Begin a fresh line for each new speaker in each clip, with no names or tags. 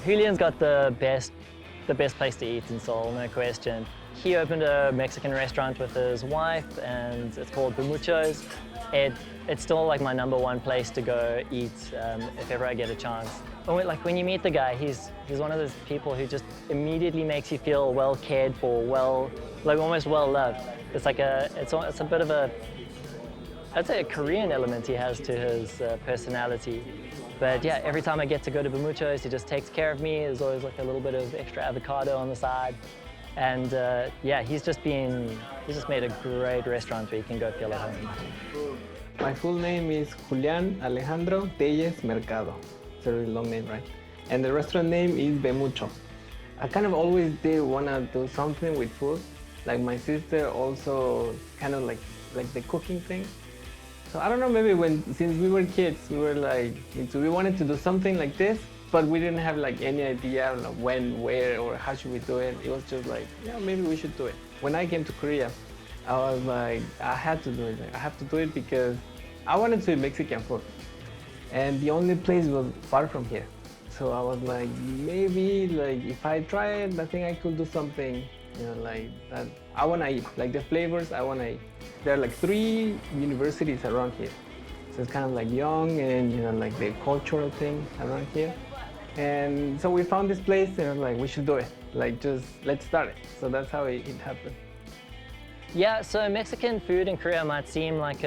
Julian's got the best place to eat in Seoul, no question. He opened a Mexican restaurant with his wife, and it's called Bumucho's. It's still like my #1 place to go eat if ever I get a chance. But when you meet the guy, he's one of those people who just immediately makes you feel well cared for, almost well loved. It's like it's a bit of I'd say a Korean element he has to his personality. But yeah, every time I get to go to Bumucho's, he just takes care of me. There's always like a little bit of extra avocado on the side. And yeah, he's just made a great restaurant where you can go feel at home.
My full name is Julian Alejandro Tellez Mercado. It's a really long name, right? And the restaurant name is Bemucho. I kind of always did want to do something with food. Like my sister also kind of like the cooking thing. So I don't know, maybe since we were kids, we were like, we wanted to do something like this, but we didn't have like any idea like when, where, or how should we do it. It was just like, yeah, maybe we should do it. When I came to Korea, I was like, I had to do it. I have to do it because I wanted to eat Mexican food. And the only place was far from here. So I was like, maybe like if I try it, I think I could do something, like that I want to eat, like the flavors I want to eat. There are like 3 universities around here. So it's kind of like young and like the cultural thing around here. And so we found this place and like, we should do it. Like just let's start it. So that's how it happened.
Yeah, so Mexican food in Korea might seem like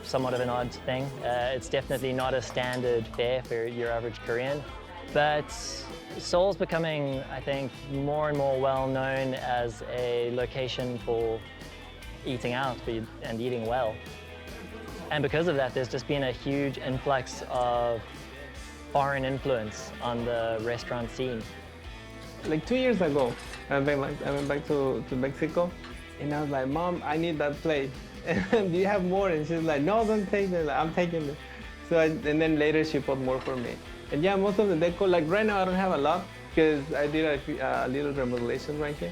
somewhat of an odd thing. It's definitely not a standard fare for your average Korean. But Seoul's becoming, I think, more and more well known as a location for eating out and eating well. And because of that, there's just been a huge influx of foreign influence on the restaurant scene.
Like 2 years ago, I went back to Mexico, and I was like, Mom, I need that plate. And do you have more? And she's like, no, don't take it. Like, I'm taking it. So and then later she bought more for me. And yeah, most of the deco, like right now I don't have a lot because I did a little remodelation right here.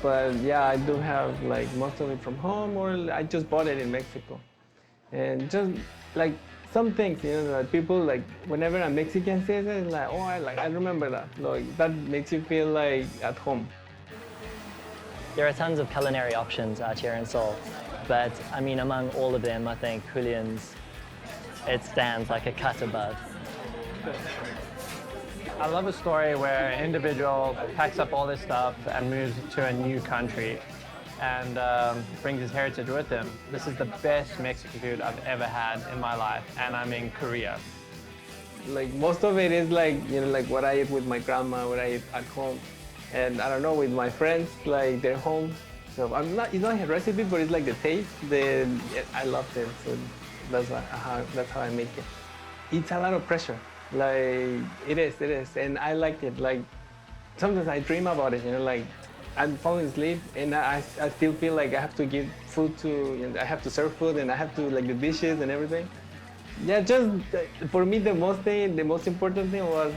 But yeah, I do have like most of it from home, or I just bought it in Mexico. And just like some things, like people like whenever a Mexican says it, it's like, oh, I remember that. Like that makes you feel like at home.
There are tons of culinary options out here in Seoul, but I mean, among all of them, I think Julian's, it stands like a cut above.
I love a story where an individual packs up all this stuff and moves to a new country and brings his heritage with him. This is the best Mexican food I've ever had in my life, and I'm in Korea.
Like most of it is like, like what I eat with my grandma, what I eat at home. And I don't know, with my friends, like their home. So it's not a recipe, but it's like the taste. I love it, so that's how I make it. It's a lot of pressure. Like it is, and I like it. Like sometimes I dream about it, like I'm falling asleep, and I still feel like I have to give food to, I have to serve food, and I have to like the dishes and everything. Yeah, just for me the most important thing was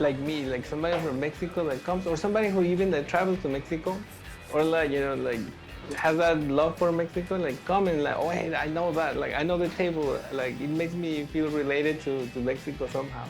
like me, like somebody from Mexico that comes, or somebody who even that travels to Mexico, or like like has that love for Mexico, like come and like, oh hey, I know that, like I know the table, like it makes me feel related to Mexico somehow.